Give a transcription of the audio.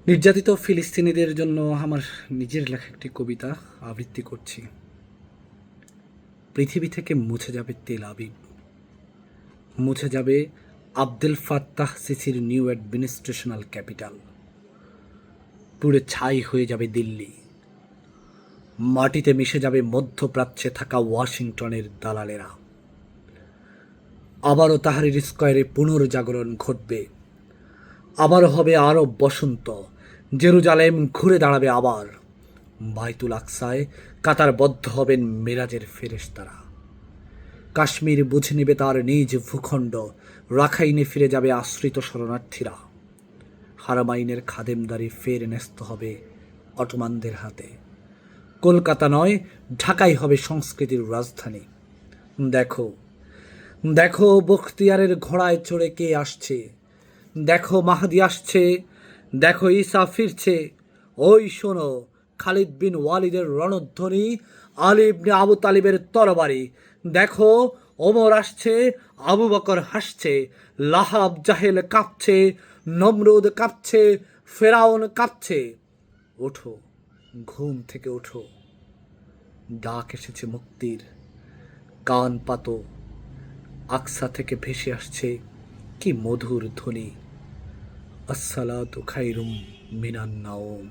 নির্যাতিত ফিলিস্তিনিদের জন্য আমার নিজের লেখা একটি কবিতা আবৃত্তি করছি। পৃথিবী থেকে মুছে যাবে তেল আবিব, মুছে যাবে আবদেল ফাত্তাহ সিসির নিউ অ্যাডমিনিস্ট্রেশনাল ক্যাপিটাল, পুড়ে ছাই হয়ে যাবে দিল্লি, মাটিতে মিশে যাবে মধ্যপ্রাচ্যে থাকা ওয়াশিংটনের দালালেরা। আবারও তাহরির স্কয়ারে পুনর্জাগরণ ঘটবে, আবারও হবে আরব বসন্ত, জেরুজালেম ঘুরে দাঁড়াবে আবার, বাইতুল আকসায় কাতারবদ্ধ হবেন মেরাজের ফেরেশতারা। কাশ্মীর বুঝে নেবে তার নিজ ভূখণ্ড, রাখাইনে ফিরে যাবে আশ্রিত শরণার্থীরা। হারামাইনের খাদেমদারি ফের ন্যস্ত হবে অটোমানদের হাতে। কলকাতা নয়, ঢাকাই হবে সংস্কৃতির রাজধানী। দেখো দেখো বখতিয়ারের ঘোড়ায় চড়ে কে আসছে, দেখো মাহদি আসছে, দেখো ঈসা ফিরছে। ওই শোনো খালিদ বিন ওয়ালিদের রণধ্বনি, আলী ইবনে আবু তালিবের তরবারি। দেখো ওমর আসছে, আবু বকর হাসছে, লাহাব জাহেল কাঁপছে, নমরুদ কাঁপছে, ফেরাউন কাঁপছে। ওঠো, ঘুম থেকে ওঠো, ডাক এসেছে মুক্তির। কান পাতো, আকসা থেকে ভেসে আসছে কি মধুর ধ্বনি। আসসালাতু খায়রুম মিনান নাওম।